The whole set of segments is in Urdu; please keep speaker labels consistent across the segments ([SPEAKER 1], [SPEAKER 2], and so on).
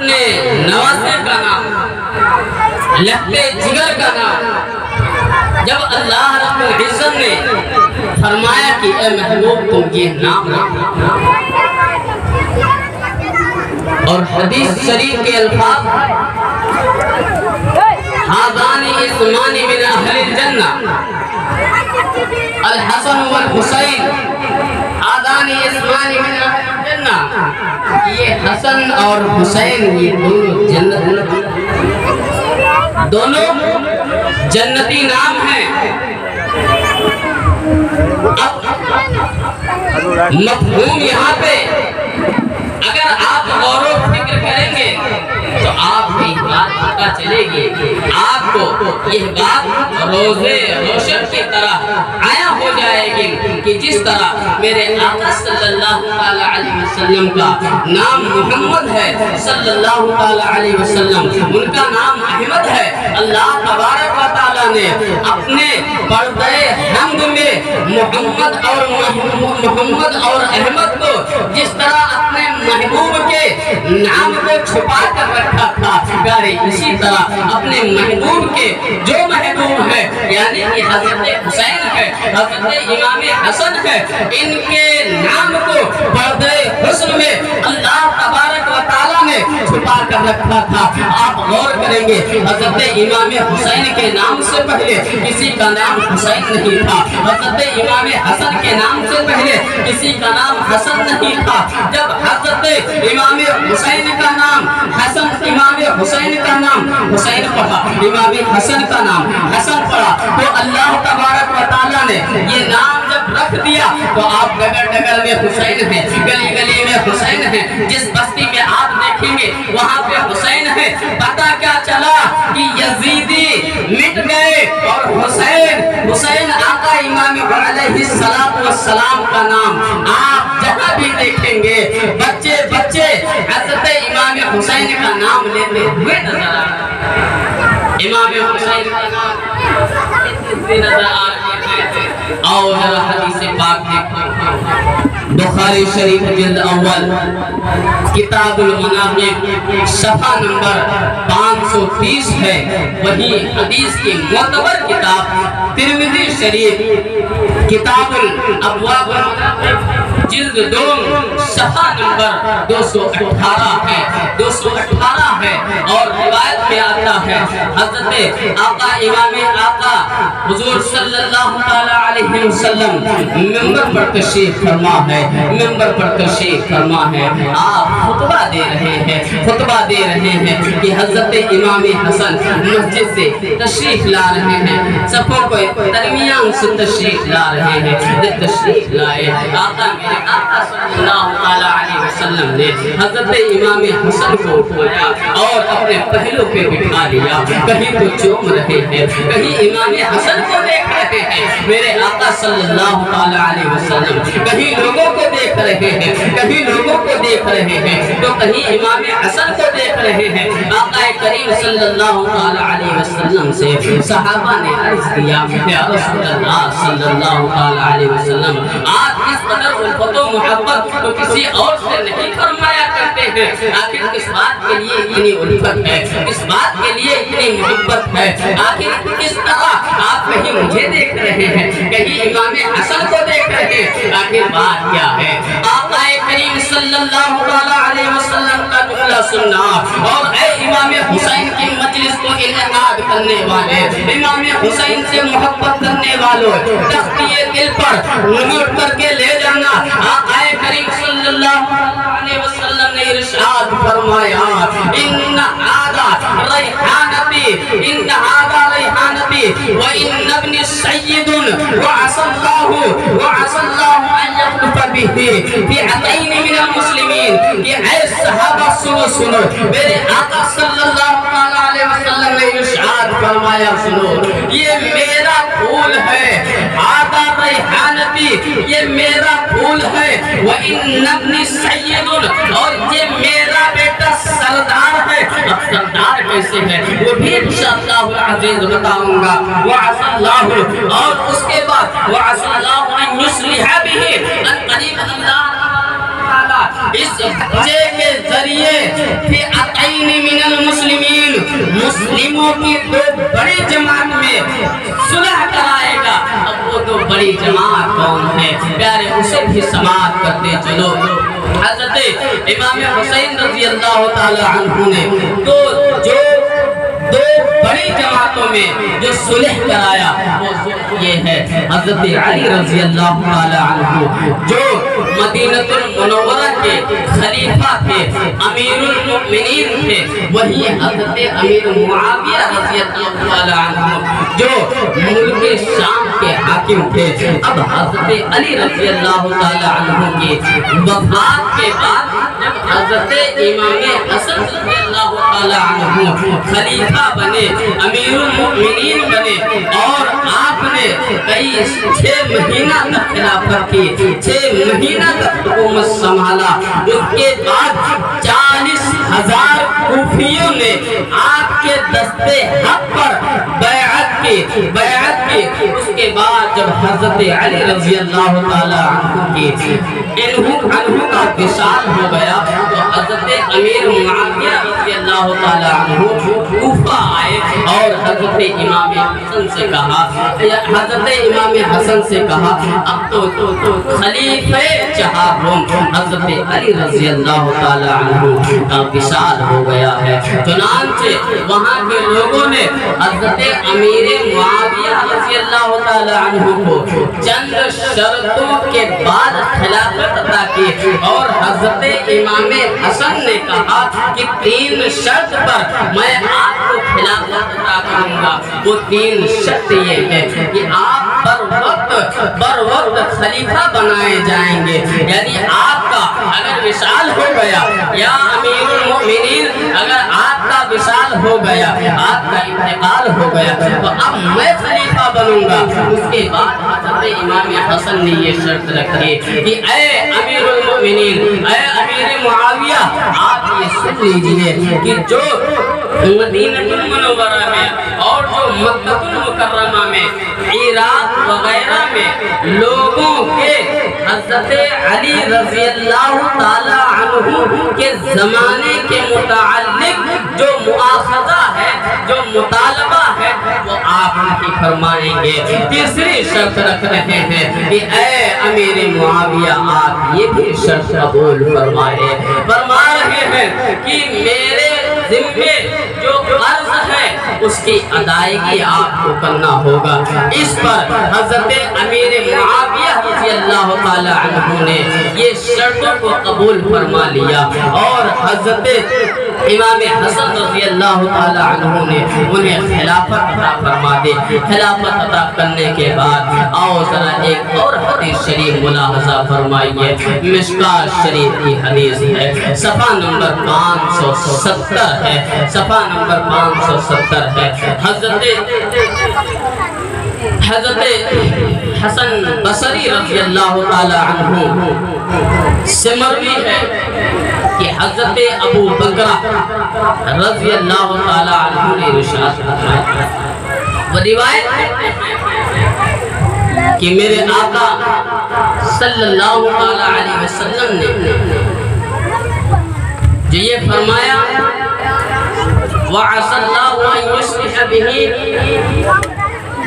[SPEAKER 1] اپنے نواسے کا نام، لہتے جگر کا نام، جب اللہ رب العزت نے فرمایا کہ اے محبوب تم یہ نام رکھو، اور حدیث شریف کے الفاظ ہذان اسمان من اہل الجنہ الحسن والحسین، ہذان اسمان من اہل الجنہ، یہ حسن اور حسین یہ دونوں جنتی نام ہیں۔ اب مفہوم یہاں پہ اگر آپ غور و فکر کریں گے تو آپ کو یہ بات پتہ چلے گی، آپ کو یہ بات روزے روشن کی طرح آیا ہو جائے گی کہ جس طرح میرے آقا صلی اللہ علیہ وسلم کا نام محمد ہے، صلی اللہ علیہ وسلم ان کا نام احمد ہے، اللہ تبارک و تعالیٰ نے اپنے پردے حمد میں محمد اور احمد کو جس طرح اپنے محبوب کے نام کو چھپا کر رکھا تھا، پیارے اسی طرح اپنے محبوب کے جو محبوب ہے یعنی کہ حضرت حسین ہے، حضرت امام حسن ہے، ان کے نام کو پردے حسن میں اللہ تبارک و تعالیٰ نے چھپا کر رکھا تھا۔ آپ غور کریں گے حضرت امام حسین کے نام سے پہلے کسی کا نام حسین نہیں تھا، حضرت امام حسن کے نام سے پہلے کسی کا نام حسن نہیں تھا۔ جب حضرت امام حسین کا نام حسن، امام حسین کا نام حسین پڑھا، امام حسن کا نام حسن پڑھا، تو اللہ تبارک و تعالیٰ نے یہ نام جب رکھ دیا تو آپ ڈگر ڈگر میں حسین ہیں، گلی گلی میں حسین ہیں، جس بستی میں آپ دیکھیں گے وہاں پہ حسین ہے۔ پتہ کیا چلا کہ یزیدی مٹ گئے اور حسین آقا امام علیہ السلام کا نام آپ جہاں بھی دیکھیں گے بچے بچے حضرت امام حسین کا نام لیتے ہوئے نظر آ رہے ہیں، امام حسین کا نام نظر آ رہے ہیں۔ اور حدیث پاک دیکھیں، بخاری شریف جلد اول کتاب المناقب صفحہ نمبر 530 ہے، وہی حدیث کی معتبر کتاب ترمذی شریف کتاب الابواب جلد 2 صفحہ نمبر 218 ہے، 218 ہے، اور روایت میں آتا ہے حضرت آقا امام آقا حضور صلی اللہ علیہ وسلم منبر پر تشریف فرما ہے، منبر پر تشریف فرما ہے، آپ خطبہ دے رہے ہیں کہ حضرت امام حسن مسجد سے تشریف لا رہے ہیں، صفوں کو درمیان سے تشریف لا رہے ہیں، جب تشریف لائے آقا میرے آقا صلی اللہ علیہ وسلم نے حضرت امام حسن کو اٹھایا اور اپنے پہلو پہ بٹھا لیا، کہیں تو چوم رہے ہیں، کہیں امام حسن کو دیکھ رہے ہیں میرے آقا صلی اللہ علیہ وسلم، کہیں لوگوں کو دیکھ رہے ہیں، کہیں لوگوں کو دیکھ رہے ہیں، تو کہیں امام حسن کو دیکھ رہے ہیں۔ آقا کریم صلی اللہ علیہ وسلم سے صحابہ نے عرض کیا، یا رسول اللہ صلی اللہ علیہ وسلم، آپ اس قدر الفت و محبت تو کسی اور سے نہیں فرمایا کرتے ہیں، آخر کس بات کے لیے اتنی الفت ہے، کس بات کے لیے اتنی محبت ہے، آخر کس طرح آپ کہیں مجھے دیکھ رہے ہیں، کہیں امام حسن کو دیکھ رہے ہیں، آخر بات کیا ہے؟ آقا کریم صلی اللہ علیہ وسلم کا نقلہ سننا، اور اے امام حسین کی مجلس کو انعقاد کرنے والے، امام حسین سے محبت کرنے والوں، تختی دل پر نوٹ کر کے لے جانا۔ آقا کریم صلی اللہ علیہ وسلم نے ارشاد فرمایا، ان هذا ریحانتی، ان هذا ریحانتی وان ابن سید وعسى الله ان يخلف به في عتين من المسلمين۔ کہ اے صحابہ سنو، میرے آقا صلی اللہ علیہ وسلم نے ارشاد فرمایا، سنو، یہ میرا پھول ہے، هذا ریحانتی، یہ میرا پھول ہے، وان ابن سید، اور یہ میرا بیٹا سردار ہے۔ اب سردار کیسے ہے وہ بھی انشاءاللہ العزیز بتاؤں گا۔ وعسى اللہ، اور اس کے بعد وعسى اللہ ان یصلح به، ان قریب اللہ اس بچے کے ذریعے فی عطین بڑی جماعت کون ہے پیارے اسے بھی سماعت کرتے چلو حضرت امام حسین رضی اللہ تعالی عنہ نے تو جو دو بڑی جماعتوں میں جو صلح کرایا یہ ہے حضرت علی رضی اللہ تعالی عنہ جو مدینہ المنورہ کے خلیفہ تھے امیر المؤمنین تھے وہی حضرت امیر معاویہ رضی اللہ تعالی عنہ جو ملک شام کے حاکم تھے اب حضرت علی رضی اللہ تعالی عنہ کی وفات کے بعد جب حضرت امام حسن رضی اللہ تعالی عنہ خلیفہ بنے امیر المؤمنین بنے اور آپ نے کئی 6 مہینہ تک خلافت کی 6 مہینہ تک حکومت سنبھالا اس کے بعد 40,000 کوفیوں نے آپ کے دستے حق پر بیعت کی اس کے بعد جب حضرت علی رضی اللہ تعالی عنہ کی انہوں کا وصال ہو گیا تو حضرت امیر معاویہ رضی اللہ تعالی عنہ کوفہ آئے اور حضرت امام حسن سے کہا اب تو خلیفہ چہارم حضرت علی رضی اللہ تعالی عنہ کا وصال ہو گیا ہے چنانچہ وہاں کے لوگوں نے حضرت امیر معاویہ رضی اللہ تعالی عنہ کو چند شرطوں کے بعد خلافت عطا کی اور حضرت امام حسن نے کہا کہ 3 شرط پر میں آپ کو خلافت عطا کروں گا وہ 3 شرط یہ ہے کہ آپ بر وقت خلیفہ بنائے جائیں گے یعنی آپ کا اگر وصال ہو گیا یا امیر المؤمنین اگر آپ کا وصال ہو گیا آپ کا انتقال ہو گیا تو اب میں خلیفہ بنوں گا اس کے بعد حضرت امام حسن نے یہ شرط رکھی کہ اے امیر المؤمنین اے امیر معاویہ آپ یہ سن لیجئے کہ جو مدینہ المنورہ میں اور جو مکہ المکرمہ میں عراق وغیرہ میں لوگوں کے حضرت علی رضی اللہ تعالی عنہ کے زمانے کے متعلق جو مؤاخذہ ہے جو مطالبہ ہے وہ آپ نہیں فرمائیں گے تیسری شرط رکھ رہے ہیں کہ اے امیر معاویہ آپ یہ بھی شرط قبول فرما رہے ہیں کہ میرے ذمے جو قرض ہے اس کی ادائیگی آپ کو کرنا ہوگا اس پر حضرت امیر معاویہ رضی اللہ تعالی عنہ نے یہ شرطوں کو قبول فرما لیا اور حضرت امام حسن رضی اللہ تعالی عنہ نے انہیں خلافت عطا فرما دی خلافت عطا کرنے کے بعد آؤ ذرا ایک اور حدیث شریف ملاحظہ فرمائیے مشکاۃ شریف کی حدیث ہے صفحہ نمبر 570 ہے صفحہ نمبر 570 ہے حضرت حسن بصری رضی اللہ تعالی عنہ سے مروی ہے کہ حضرت ابو بکر رضی اللہ تعالی عنہ نے ارشاد فرمایا وہ روایت کہ میرے آقا صلی اللہ تعالی علیہ وسلم نے جو یہ فرمایا وَعَسَى اللَّهُ أَن يُصْلِحَ بِهِ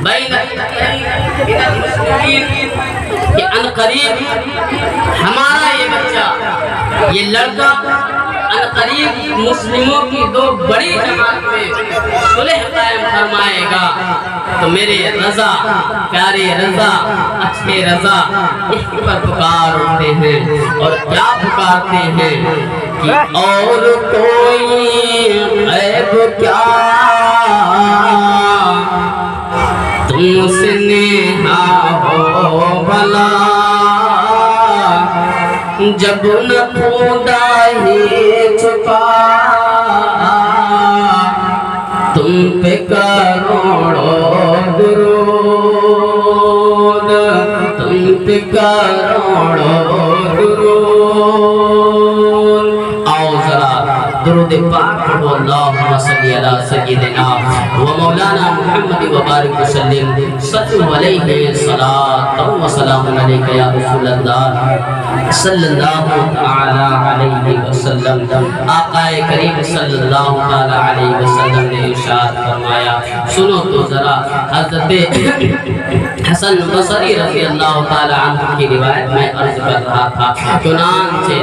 [SPEAKER 1] بَيْنَ الْمُسْلِمِينَ کہ ان قریب ہمارا یہ بچہ یہ لڑکا ان قریب مسلموں کی 2 بڑی جماعت میں صلح قائم فرمائے گا تو میرے رضا پیارے رضا اچھے رضا اس پر پکار اٹھتے ہیں اور کیا پکارتے ہیں کہ اور کوئی عیب کیا تم سے نیہا ہو بھلا جب نہ خدا ہی چھپا تم پہ کروڑوں درود تم پہ کروڑوں درود آؤ ذرا درود پاک پڑھو اللہم صلی علی سیدنا و مولانا محمد و بارک وسلم صلو علیہ صلاۃ و سلام علیک یا رسول اللہ صلی اللہ تعالی علیہ وسلم۔ آقا کریم صلی اللہ تعالی علیہ وسلم نے ارشاد فرمایا، سنو تو ذرا، حضرت حسن بصری رضی اللہ تعالی عنہ کی روایت میں عرض کر رہا تھا، چنانچہ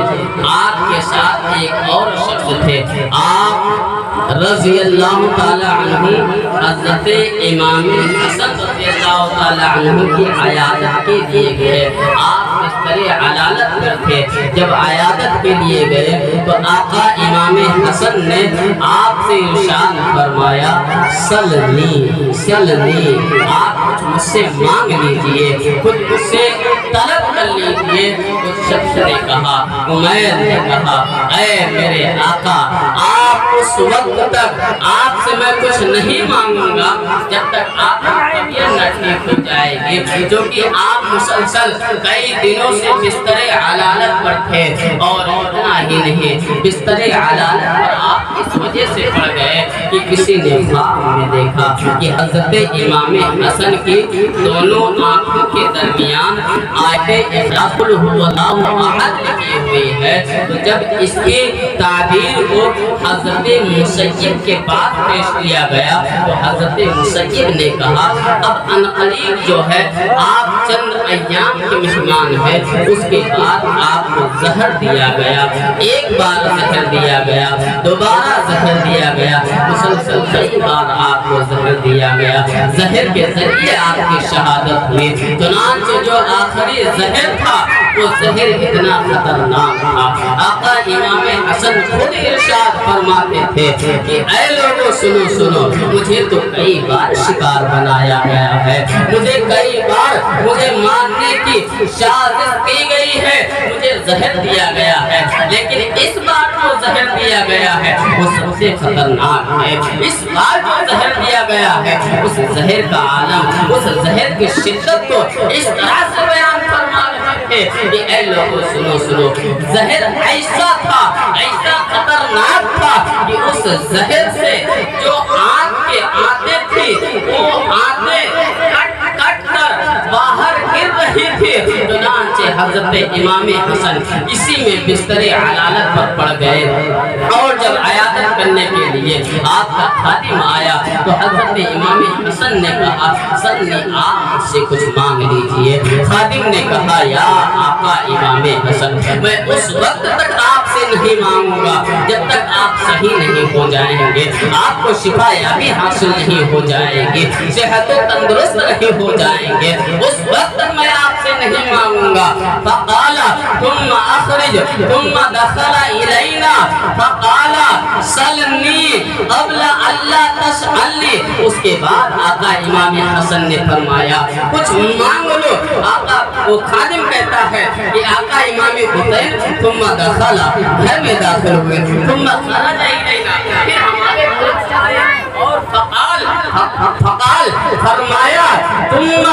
[SPEAKER 1] آپ کے ساتھ ایک اور شخص تھے، آپ رضی اللہ تعالی عنہ حضرت امام حسن رضی اللہ تعالی عنہ کی عیادت کے لیے گئے۔ آپ بستر علالت پر تھے، جب عیادت کے لیے گئے تو آقا امام حسن نے آپ سے ارشاد فرمایا، سلنی سلنی، آپ کچھ مجھ سے مانگ لیجئے، کچھ مجھ سے طلب کر لیجئے۔ اس شخص نے کہا، عمیر نے کہا، اے میرے آقا، آپ اس وقت تک آپ سے میں کچھ نہیں مانگوں گا جب تک آپ کی طبیعت نہ ٹھیک ہو جائے گی، جو کہ آپ مسلسل کئی دنوں سے بستر علالت پر تھے، اور اتنا ہی نہیں، بستر علالت پر آپ اس وجہ سے پڑ گئے کہ کسی نے خواب میں دیکھا کہ حضرت امام حسن کی دونوں آنکھوں کے درمیان آیت اخلاص قل هو اللہ احد لکھی ہوئی ہے۔ تو جب اس کی تعبیر کو حضرت مسیب کے پاس پیش کیا گیا تو حضرت مسیب نے کہا، اب عنقریب جو ہے آپ چند ایام کے مہمان ہیں، اس کے بعد آپ کو زہر دیا گیا، ایک بار زہر دیا گیا، دوبارہ زہر دیا گیا، مسلسل کئی بار آپ کو زہر دیا گیا، زہر کے ذریعے آپ کی شہادت ہوئی۔ چنانچہ جو آخری زہر تھا وہ زہر اتنا خطرناک تھا، آقا امام حسن خود ارشاد فرماتے تھے کہ اے لوگوں سنو سنو، مجھے تو کئی بار شکار بنایا گیا ہے، مجھے کئی بار مجھے مارنے کی سازش کی گئی ہے، مجھے زہر دیا گیا ہے، لیکن اس بار جو زہر دیا گیا ہے وہ سب سے خطرناک ہے۔ اس بار جو زہر دیا گیا ہے اس زہر کا عالم، اس زہر کی شدت کو اس طرح سے بیان فرما رہے تھے کہ اے لوگوں سنو سنو، زہر ایسا تھا، ایسا خطرناک تھا کہ اس زہر سے جو آنکھ کے آتے تھی وہ آنکھیں کٹ کٹ کر باہر گر رہی تھی۔ چنانچہ حضرت امام حسن اسی میں بستر علالت پر پڑ گئے، اور جب عیادت کرنے کے لیے آپ کا خادم آیا تو حضرت امام حسن نے کہا، سلنی، آپ مجھ سے کچھ مانگ لیجئے۔ خادم نے کہا، یا آقا امام حسن، میں اس وقت تک آپ سے نہیں مانگوں گا جب تک آپ صحیح نہیں ہو جائیں گے، آپ کو شفا یابی حاصل نہیں ہو جائے گی، صحت و تندرست نہیں ہو جائیں گے، اس وقت تک میں آپ سے نہیں مانگوں گا۔ فقال ثم اخرج ثم دخل الینا فقال سلنی قبل اللہ تسألنی۔ اس کے بعد آقا امام حسن نے فرمایا، کچھ مانگ لو۔ آقا وہ خادم کہتا ہے کہ آقا امام حسین ثم دخل، گھر میں داخل ہوئے، ثم خرج الینا، پھر ہمارے پاس آئے اور فقال فرمایا، ثم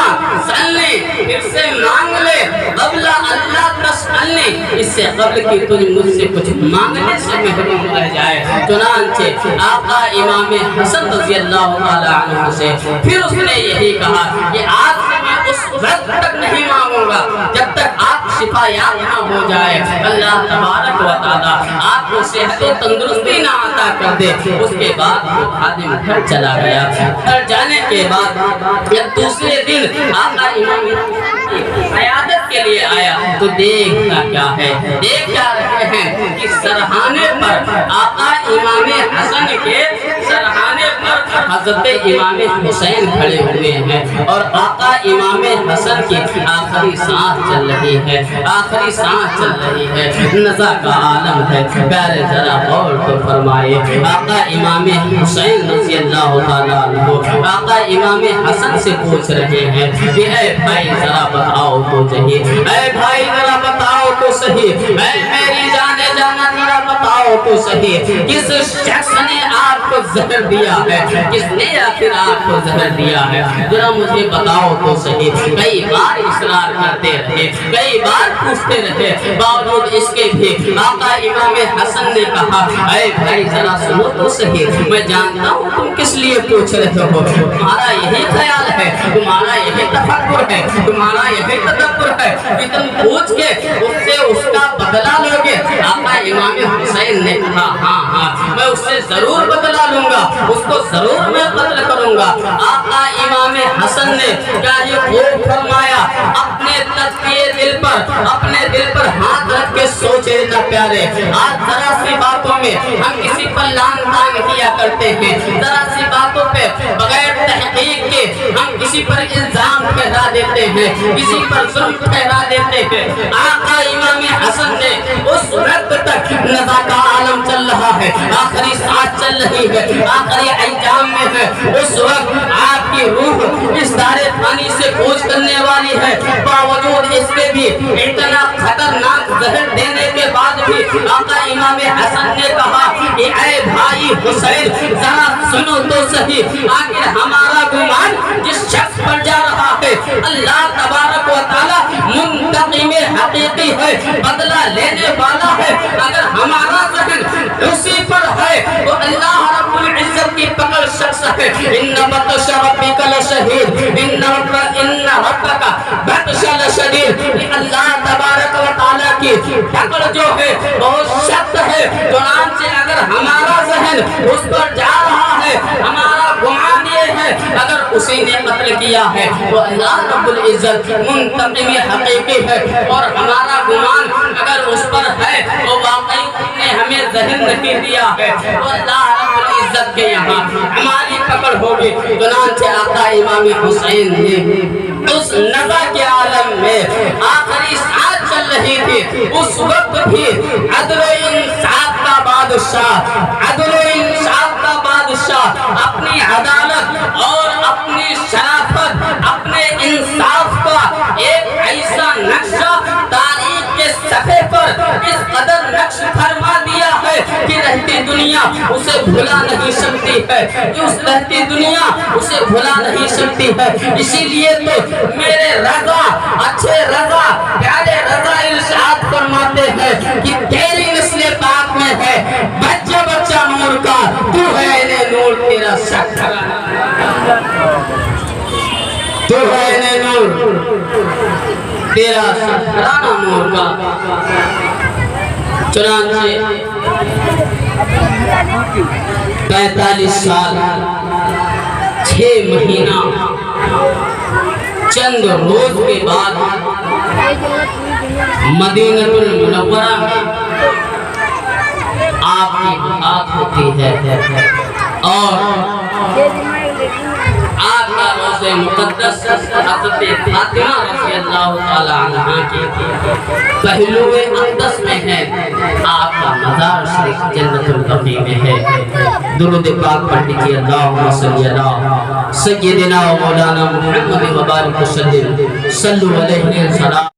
[SPEAKER 1] سلنی، پھر سے مانگ لے، قبل اللہ تسألنی، اس سے قبل کہ تجھ مجھ سے کچھ مانگنے سے محروم رہ جائے۔ چنانچہ آقا امام حسن رضی اللہ تعالی عنہ سے پھر اس نے یہی کہا کہ آپ سے میں اس وقت تک نہیں مانگوں گا جب تک آپ شفا یاب نہ ہو جائے، اللہ تبارک و تعالی آپ کو صحت و تندرستی نہ عطا کر دے۔ اس کے بعد وہ خادم گھر چلا گیا۔ گھر جانے کے بعد جب دوسرے دن آقا امام عیادت کے لیے آیا تو دیکھتا کیا ہے، دیکھ کیا رہے ہیں کہ سرحانے پر آقا امام حسن کے سرحانے پر حضرت امام حسین کھڑے ہوئے ہیں، اور آقا امام حسن کی آخری سانس چل رہی ہے، آخری سانس چل رہی ہے، نزا کا عالم ہے۔ پیارے ذرا غور تو فرمائے، آقا امام حسین رضی اللہ تعالیٰ عنہ آقا امام حسن سے پوچھ رہے ہیں کہ اے بھائی ذرا بتاؤ تو صحیح، اے بھائی ذرا بتاؤ تو صحیح، اے میری جانے جانا ذرا بتاؤ بتاؤ تو صحیح کس شخص نے آپ کو زہر دیا ہے, کس نے آخر آپ کو زہر دیا ہے, ذرا مجھے بتاؤ تو صحیح. کئی بار اصرار کرتے رہے, کئی بار پوچھتے رہے, باوجود اس کے بھی آقا امام حسن نے کہا اے بھائی ذرا سنو تو صحیح, میں جانتا ہوں تم کس لیے پوچھ رہے ہو, تمہارا یہی خیال ہے, تمہارا یہی تفکر ہے, تمہارا یہی تدبر ہے کہ تم پوچھ کے اس سے اس کا بدلہ لو گے. آقا امام حسین نے کہا ہاں ہاں میں اس سے ضرور بدلہ لوں گا, اس کو ضرور میں قتل کروں گا. آقا امام حسن نے کیا یہ خوب فرمایا, اپنے تزکیے دل پر, اپنے دل پر ہاتھ رکھ کے سوچے نہ پیارے, آج ذرا سی باتوں میں ہم کسی پر لان تان کیا کرتے ہیں, ذرا سی باتوں پہ بغیر تحقیق کے ہم کسی پر الزام ٹھہرا دیتے ہیں, کسی پر ظلم ٹھہرا دیتے ہیں. آقا امام حسن نے اس وقت تک نزا کا عالم چل رہا ہے, آخری سانس چل رہی ہے, آخری ایام میں ہے, اس وقت آپ کی روح اس دار فانی سے کوچ کرنے والی ہے, باوجود اس کے بھی اتنا خطرناک زہر دینے کے بعد بھی آقا امام حسن نے کہا کہ اے بھائی حسین ذرا سنو تو صحیح, آخر ہمارا گمان جس شخص پر جا رہا ہے اللہ تبارک و تعالی منتقم حقیقی ہے, بدلہ لینے والا ہے. اگر ہمارا ذہن اسی پر ہے تو اللہ رب العزت کی پکڑ شخص ہے. ان بطش ربک لشدید, ان ربک بطش لشدید, اللہ تبارک و تعالی کی پکڑ جو ہے بہت سخت ہے. چنانچہ اگر ہمارا ذہن اس پر جا رہا ہے, ہمارا گمان یہ ہے اگر اسی نے قتل کیا ہے تو اللہ رب العزت منتقم حقیقی ہے, اور ہمارا گمان اگر اس پر ہے تو واقعی اس نے ہمیں ذہن نہیں دیا ہے تو اللہ رب العزت کے یہاں ہماری پکڑ ہوگی. چنانچہ آقا امام حسین نے اس نزا کے عالم میں آخری سانس چل رہی تھی, اس وقت بھی عدل و انصاف کا بادشاہ, عدل و انصاف کا بادشاہ اپنی عدالت اور اپنی شرافت, اپنے انصاف کا ایک ایسا نقشہ تاریخ کے صفحے پر اس قدر نقش فرما دیا ہے کہ رہتی دنیا اسے بھلا نہیں سکتی ہے, کہ اس رہتی دنیا اسے بھلا نہیں سکتی ہے. اسی لیے تو میرے رضا, اچھے رضا, پیارے رضا ارشاد فرماتے ہیں کہ تیری نسل پاک میں ہے بچہ بچہ نور کا, تو ہے نور تیرا شکر, تو ہے نور تیرا شکرانہ نور کا. چنانچہ 45 سال 6 مہینہ چند روز کے بعد مدینہ المنورہ میں آپ کی وفات ہوتی ہے, اور آپ کا روضہ مقدس حضرت فاطمہ رضی اللہ تعالی عنہ کے پہلو اقدس میں ہے, آپ کا مزار شریف جنت البقیع میں ہے. درود پاک پڑھ لیجیے, اللہم صلی علی سیدنا و مولانا محمد و بارک وسلم, صلو علیہ وسلم.